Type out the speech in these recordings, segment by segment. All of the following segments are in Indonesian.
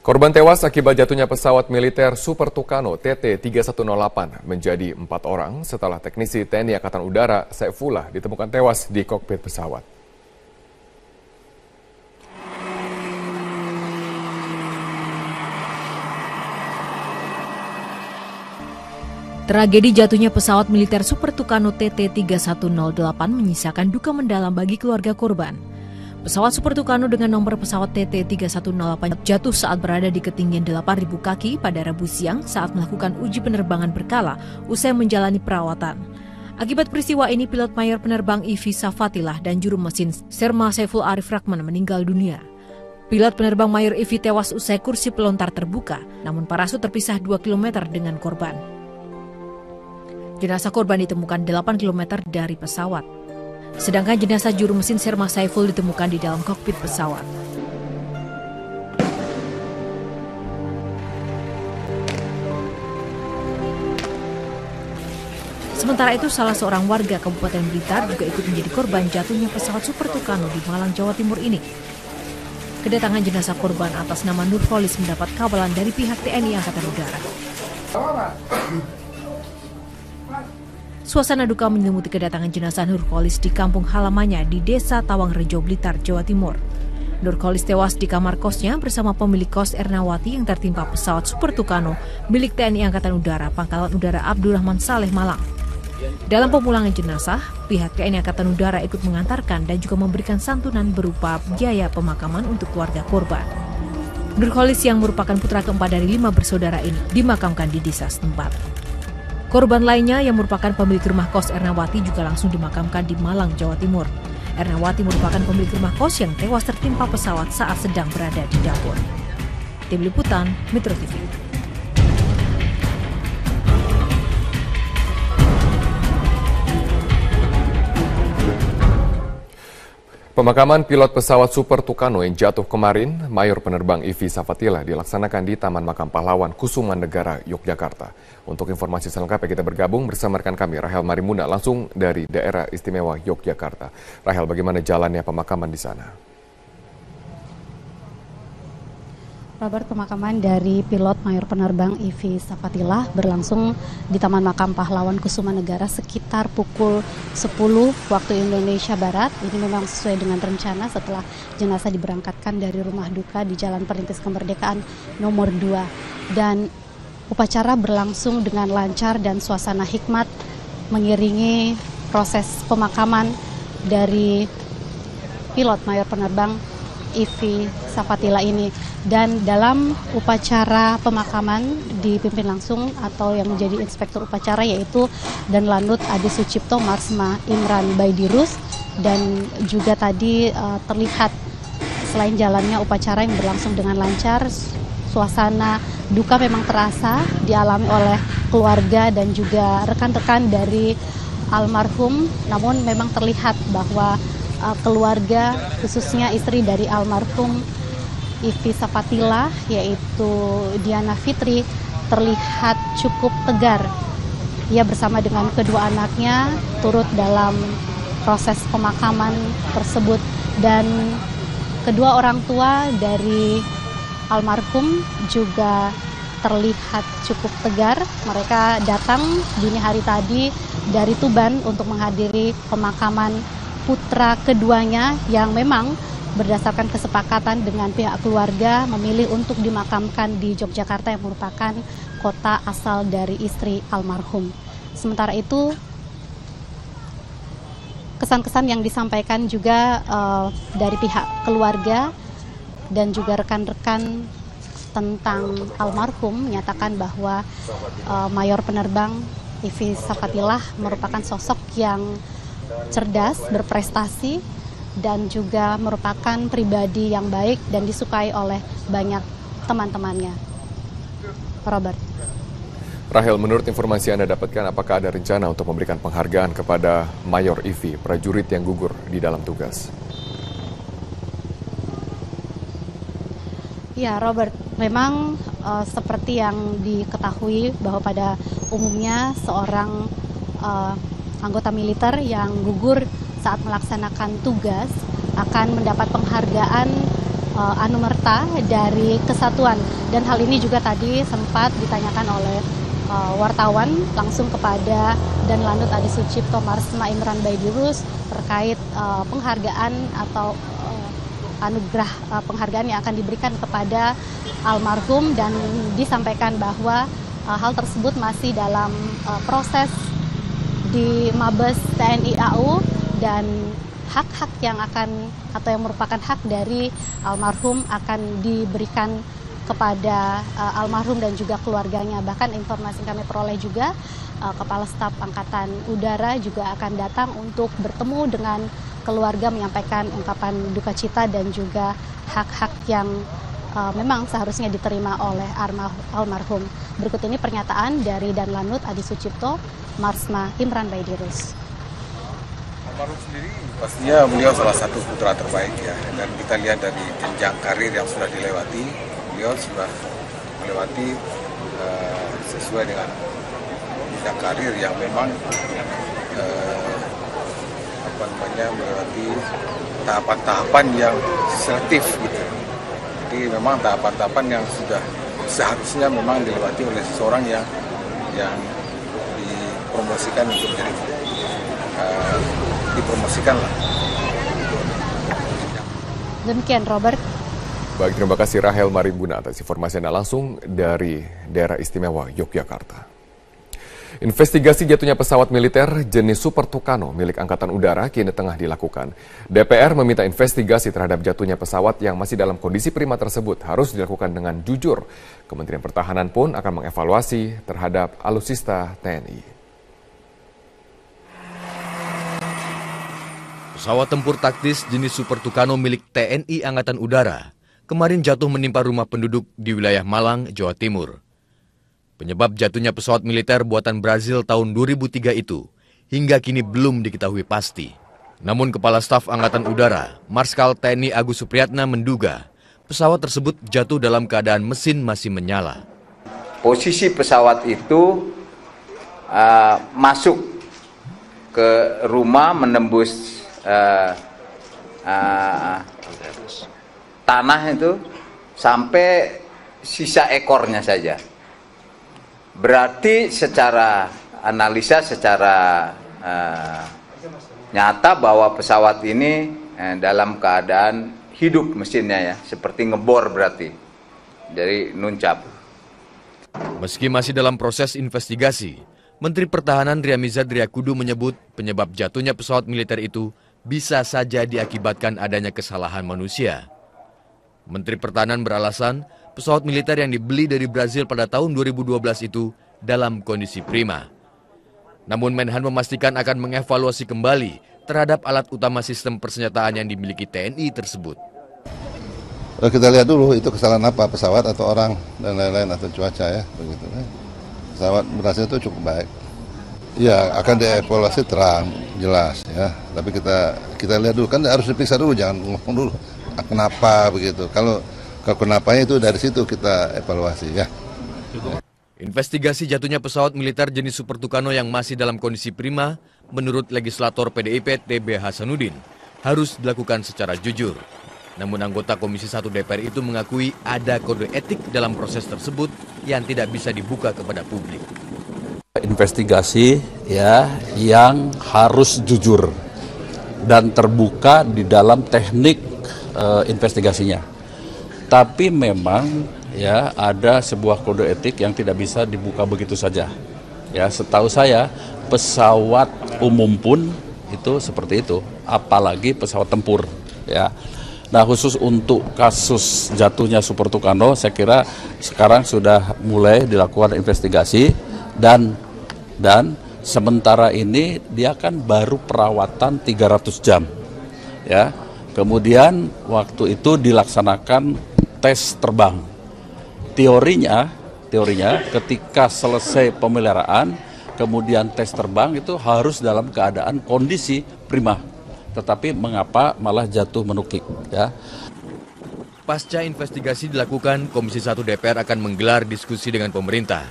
Korban tewas akibat jatuhnya pesawat militer Super Tucano TT-3108 menjadi 4 orang setelah teknisi TNI Angkatan Udara Saifullah ditemukan tewas di kokpit pesawat. Tragedi jatuhnya pesawat militer Super Tucano TT-3108 menyisakan duka mendalam bagi keluarga korban. Pesawat Super Tucano dengan nomor pesawat TT-3108 jatuh saat berada di ketinggian 8.000 kaki pada Rabu siang saat melakukan uji penerbangan berkala usai menjalani perawatan. Akibat peristiwa ini, pilot mayor penerbang Ivi Safatillah dan juru mesin Serma Saiful Arif Rahman meninggal dunia. Pilot penerbang mayor Ivi tewas usai kursi pelontar terbuka, namun parasut terpisah 2 km dengan korban. Jenazah korban ditemukan 8 km dari pesawat. Sedangkan jenazah juru mesin Serma Saiful ditemukan di dalam kokpit pesawat. Sementara itu, salah seorang warga Kabupaten Blitar juga ikut menjadi korban jatuhnya pesawat Super Tucano di Malang, Jawa Timur ini. Kedatangan jenazah korban atas nama Nurholis mendapat kawalan dari pihak TNI Angkatan Udara. Suasana duka menyelimuti kedatangan jenazah Nurholis di kampung halamannya di Desa Tawangrejo, Blitar, Jawa Timur. Nurholis tewas di kamar kosnya bersama pemilik kos Ernawati yang tertimpa pesawat Super Tucano milik TNI Angkatan Udara Pangkalan Udara Abdurrahman Saleh, Malang. Dalam pemulangan jenazah, pihak TNI Angkatan Udara ikut mengantarkan dan juga memberikan santunan berupa biaya pemakaman untuk keluarga korban. Nurholis yang merupakan putra keempat dari 5 bersaudara ini dimakamkan di desa setempat. Korban lainnya yang merupakan pemilik rumah kos Ernawati juga langsung dimakamkan di Malang, Jawa Timur. Ernawati merupakan pemilik rumah kos yang tewas tertimpa pesawat saat sedang berada di dapur. Tim Liputan, Metro TV. Pemakaman pilot pesawat Super Tucano yang jatuh kemarin, Mayor Penerbang Ivi Safatillah, dilaksanakan di Taman Makam Pahlawan Kusuman Negara, Yogyakarta. Untuk informasi selengkapnya kita bergabung bersama rekan kami Rahel Marimuna langsung dari Daerah Istimewa Yogyakarta. Rahel, bagaimana jalannya pemakaman di sana? Robert, pemakaman dari pilot mayor penerbang Ivi Safatillah berlangsung di Taman Makam Pahlawan Kusuman Negara sekitar pukul 10 waktu Indonesia Barat. Ini memang sesuai dengan rencana setelah jenazah diberangkatkan dari rumah duka di Jalan Perintis Kemerdekaan nomor 2. Dan upacara berlangsung dengan lancar dan suasana hikmat mengiringi proses pemakaman dari pilot mayor penerbang Ivi Safatillah ini. Dan dalam upacara pemakaman dipimpin langsung atau yang menjadi inspektur upacara yaitu Danlanut Adi Sucipto Marsma Imran Baidirus. Dan juga tadi terlihat selain jalannya upacara yang berlangsung dengan lancar, suasana duka memang terasa dialami oleh keluarga dan juga rekan-rekan dari almarhum. Namun memang terlihat bahwa keluarga, khususnya istri dari almarhum Ivi Safatillah yaitu Diana Fitri, terlihat cukup tegar. Ia bersama dengan kedua anaknya turut dalam proses pemakaman tersebut, dan kedua orang tua dari almarhum juga terlihat cukup tegar. Mereka datang dini hari tadi dari Tuban untuk menghadiri pemakaman putra keduanya yang memang berdasarkan kesepakatan dengan pihak keluarga memilih untuk dimakamkan di Yogyakarta yang merupakan kota asal dari istri almarhum. Sementara itu, kesan-kesan yang disampaikan juga dari pihak keluarga dan juga rekan-rekan tentang almarhum menyatakan bahwa Mayor Penerbang Ivi Safatillah merupakan sosok yang cerdas, berprestasi, dan juga merupakan pribadi yang baik dan disukai oleh banyak teman-temannya. Robert. Rahel, menurut informasi Anda dapatkan, apakah ada rencana untuk memberikan penghargaan kepada Mayor Ivi, prajurit yang gugur di dalam tugas? Ya, Robert, memang seperti yang diketahui bahwa pada umumnya seorang anggota militer yang gugur saat melaksanakan tugas akan mendapat penghargaan anumerta dari kesatuan. Dan hal ini juga tadi sempat ditanyakan oleh wartawan langsung kepada Danlanut Adi Sucipto Marsma Imran Baidirus terkait penghargaan atau anugerah penghargaan yang akan diberikan kepada almarhum, dan disampaikan bahwa hal tersebut masih dalam proses di Mabes TNI AU, dan hak-hak yang akan atau yang merupakan hak dari almarhum akan diberikan kepada almarhum dan juga keluarganya. Bahkan informasi yang kami peroleh juga Kepala Staf Angkatan Udara juga akan datang untuk bertemu dengan keluarga, menyampaikan ungkapan duka cita dan juga hak-hak yang memang seharusnya diterima oleh almarhum. Berikut ini pernyataan dari Danlanut Adi Sucipto Marsma Imran Baidirus. Almarhum sendiri pastinya beliau salah satu putra terbaik ya, dan kita lihat dari jenjang karir yang sudah dilewati, beliau sudah melewati sesuai dengan jenjang karir yang memang melewati tahapan-tahapan yang selektif gitu. Jadi memang tahapan-tahapan yang sudah seharusnya memang dilewati oleh seseorang yang dipromosikan untuk jadi dipromosikan lah. Demikian Robert. Baik, terima kasih Rahel Marimbuna atas informasi Anda langsung dari Daerah Istimewa Yogyakarta. Investigasi jatuhnya pesawat militer jenis Super Tucano milik Angkatan Udara kini tengah dilakukan. DPR meminta investigasi terhadap jatuhnya pesawat yang masih dalam kondisi prima tersebut harus dilakukan dengan jujur. Kementerian Pertahanan pun akan mengevaluasi terhadap alutsista TNI. Pesawat tempur taktis jenis Super Tucano milik TNI Angkatan Udara kemarin jatuh menimpa rumah penduduk di wilayah Malang, Jawa Timur. Penyebab jatuhnya pesawat militer buatan Brazil tahun 2003 itu hingga kini belum diketahui pasti. Namun Kepala Staf Angkatan Udara, Marskal TNI Agus Supriyatna menduga pesawat tersebut jatuh dalam keadaan mesin masih menyala. Posisi pesawat itu masuk ke rumah menembus tanah itu sampai sisa ekornya saja. Berarti secara analisa, secara nyata bahwa pesawat ini dalam keadaan hidup mesinnya ya, seperti ngebor berarti, dari nuncap. Meski masih dalam proses investigasi, Menteri Pertahanan Ryamizard Riyakudu menyebut penyebab jatuhnya pesawat militer itu bisa saja diakibatkan adanya kesalahan manusia. Menteri Pertahanan beralasan pesawat militer yang dibeli dari Brazil pada tahun 2012 itu dalam kondisi prima. Namun Menhan memastikan akan mengevaluasi kembali terhadap alat utama sistem persenjataan yang dimiliki TNI tersebut. Kita lihat dulu itu kesalahan apa, pesawat atau orang dan lain-lain atau cuaca ya, begitu. Pesawat Brazil itu cukup baik. Ya akan dievaluasi terang, jelas ya. Tapi kita lihat dulu, kan harus diperiksa dulu, jangan ngomong dulu kenapa begitu. Kalau kenapanya itu dari situ kita evaluasi ya. Investigasi jatuhnya pesawat militer jenis Super Tucano yang masih dalam kondisi prima, menurut legislator PDIP TB Hasanuddin, harus dilakukan secara jujur. Namun anggota Komisi 1 DPR itu mengakui ada kode etik dalam proses tersebut yang tidak bisa dibuka kepada publik. Investigasi ya yang harus jujur dan terbuka di dalam teknik investigasinya. Tapi memang ya ada sebuah kode etik yang tidak bisa dibuka begitu saja. Ya, setahu saya pesawat umum pun itu seperti itu, apalagi pesawat tempur ya. Nah, khusus untuk kasus jatuhnya Super Tucano, saya kira sekarang sudah mulai dilakukan investigasi dan sementara ini dia kan baru perawatan 300 jam. Ya. Kemudian waktu itu dilaksanakan tes terbang. Teorinya ketika selesai pemeliharaan, kemudian tes terbang itu harus dalam keadaan kondisi prima. Tetapi mengapa malah jatuh menukik ya? Pasca investigasi dilakukan, Komisi 1 DPR akan menggelar diskusi dengan pemerintah.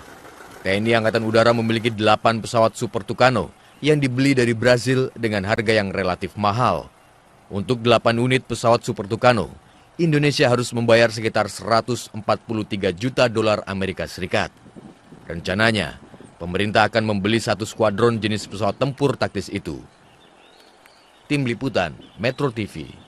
TNI Angkatan Udara memiliki 8 pesawat Super Tucano yang dibeli dari Brazil dengan harga yang relatif mahal. Untuk 8 unit pesawat Super Tucano, Indonesia harus membayar sekitar 143 juta dolar Amerika Serikat. Rencananya, pemerintah akan membeli 1 skuadron jenis pesawat tempur taktis itu. Tim Liputan, Metro TV.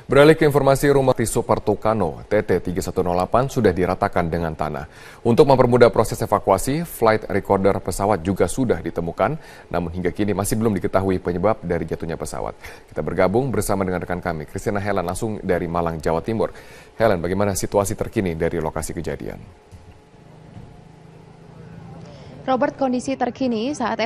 Beralih ke informasi, rumah Super Tucano TT3108 sudah diratakan dengan tanah. Untuk mempermudah proses evakuasi, flight recorder pesawat juga sudah ditemukan, namun hingga kini masih belum diketahui penyebab dari jatuhnya pesawat. Kita bergabung bersama dengan rekan kami, Christina Helen, langsung dari Malang, Jawa Timur. Helen, bagaimana situasi terkini dari lokasi kejadian? Robert, kondisi terkini saat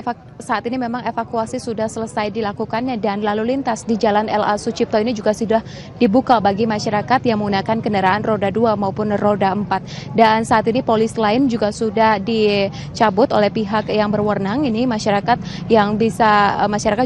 ini memang evakuasi sudah selesai dilakukan dan lalu lintas di Jalan LA Sucipto ini juga sudah dibuka bagi masyarakat yang menggunakan kendaraan roda 2 maupun roda 4. Dan saat ini polis lain juga sudah dicabut oleh pihak yang berwenang. Ini masyarakat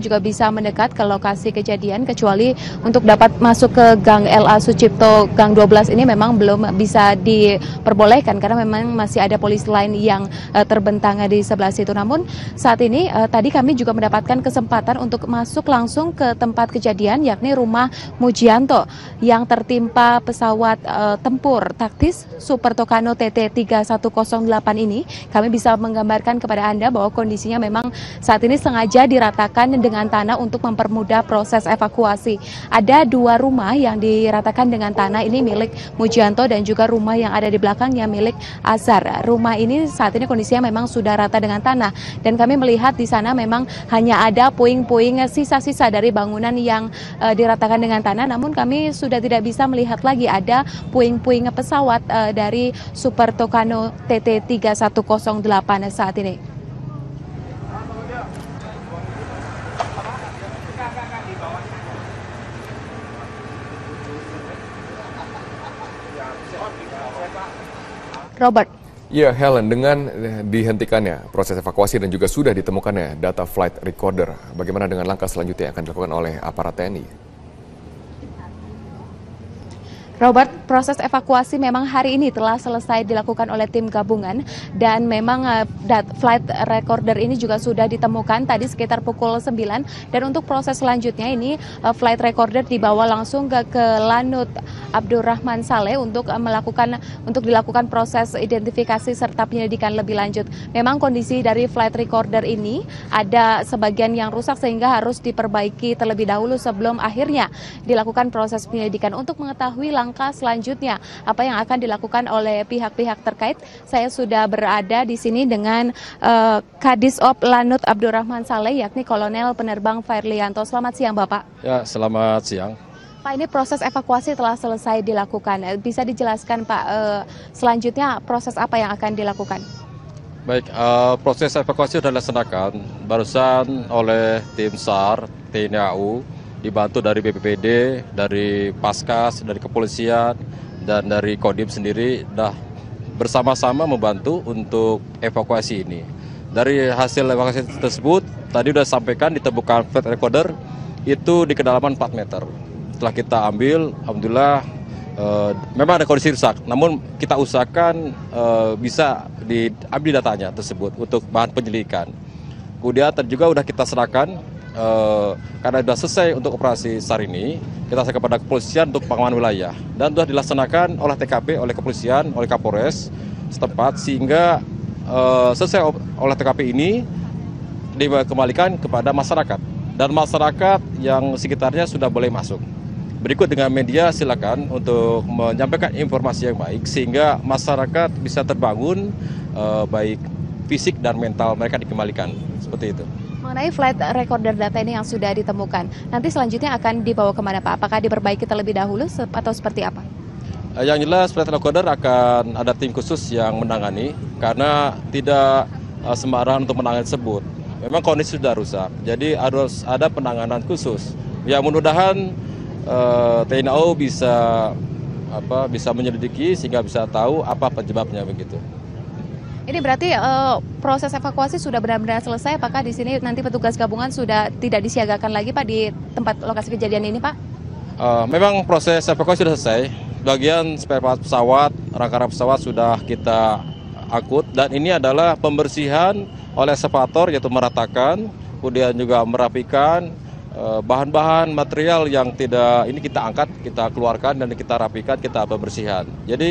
juga bisa mendekat ke lokasi kejadian, kecuali untuk dapat masuk ke Gang LA Sucipto Gang 12 ini memang belum bisa diperbolehkan karena memang masih ada polis lain yang terbentang di sebelah situ. Namun saat ini tadi kami juga mendapatkan kesempatan untuk masuk langsung ke tempat kejadian, yakni rumah Mujianto yang tertimpa pesawat tempur taktis Super Tucano TT3108 ini. Kami bisa menggambarkan kepada Anda bahwa kondisinya memang saat ini sengaja diratakan dengan tanah untuk mempermudah proses evakuasi. Ada 2 rumah yang diratakan dengan tanah, ini milik Mujianto, dan juga rumah yang ada di belakangnya milik Azhar. Rumah ini saat ini kondisinya memang sudah rata dengan tanah, dan kami melihat di sana memang hanya ada puing-puing sisa-sisa dari bangunan yang diratakan dengan tanah. Namun kami sudah tidak bisa melihat lagi ada puing-puing pesawat dari Super Tucano TT3108 saat ini. Robert. Ya, Helen, dengan dihentikannya proses evakuasi dan juga sudah ditemukannya data flight recorder, bagaimana dengan langkah selanjutnya yang akan dilakukan oleh aparat TNI? Robert, proses evakuasi memang hari ini telah selesai dilakukan oleh tim gabungan, dan memang flight recorder ini juga sudah ditemukan tadi sekitar pukul 9, dan untuk proses selanjutnya ini flight recorder dibawa langsung ke Lanut Abdurrahman Saleh untuk dilakukan proses identifikasi serta penyelidikan lebih lanjut. Memang kondisi dari flight recorder ini ada sebagian yang rusak sehingga harus diperbaiki terlebih dahulu sebelum akhirnya dilakukan proses penyelidikan. Untuk mengetahui langkah selanjutnya apa yang akan dilakukan oleh pihak-pihak terkait, saya sudah berada di sini dengan Kadisop Lanut Abdurrahman Saleh, yakni Kolonel Penerbang Fairlianto. Selamat siang, Bapak. Ya, selamat siang. Pak, ini proses evakuasi telah selesai dilakukan. Bisa dijelaskan, Pak, selanjutnya proses apa yang akan dilakukan? Baik, proses evakuasi sudah dilaksanakan barusan oleh tim SAR, TNI AU, dibantu dari BPPD, dari Paskas, dari kepolisian, dan dari Kodim sendiri sudah bersama-sama membantu untuk evakuasi ini. Dari hasil evakuasi tersebut, tadi sudah sampaikan ditemukan flight recorder itu di kedalaman 4 meter. Setelah kita ambil, alhamdulillah memang ada kondisi rusak, namun kita usahakan bisa diambil datanya tersebut untuk bahan penyelidikan. Kemudian juga sudah kita serahkan, karena sudah selesai untuk operasi SAR ini, kita serahkan kepada kepolisian untuk pengaman wilayah, dan sudah dilaksanakan oleh TKP, oleh kepolisian, oleh Kapolres setempat, sehingga selesai oleh TKP ini dikembalikan kepada masyarakat, dan masyarakat yang sekitarnya sudah boleh masuk. Berikut dengan media silakan untuk menyampaikan informasi yang baik sehingga masyarakat bisa terbangun, baik fisik dan mental mereka dikembalikan, seperti itu. Mengenai flight recorder data ini yang sudah ditemukan, nanti selanjutnya akan dibawa kemana, Pak? Apakah diperbaiki terlebih dahulu atau seperti apa? Yang jelas flight recorder akan ada tim khusus yang menangani, karena tidak sembarangan untuk menangani tersebut. Memang kondisi sudah rusak, jadi harus ada penanganan khusus. Ya, mudah-mudahan TNI AU bisa menyelidiki sehingga bisa tahu apa penyebabnya begitu. Ini berarti proses evakuasi sudah benar-benar selesai. Apakah di sini nanti petugas gabungan sudah tidak disiagakan lagi, Pak, di tempat lokasi kejadian ini, Pak? Memang proses evakuasi sudah selesai. Bagian spare part pesawat, rangkaian pesawat sudah kita angkut, dan ini adalah pembersihan oleh ekskavator, yaitu meratakan, kemudian juga merapikan bahan-bahan material yang tidak ini kita angkat, kita keluarkan dan kita rapikan, kita bersihkan. Jadi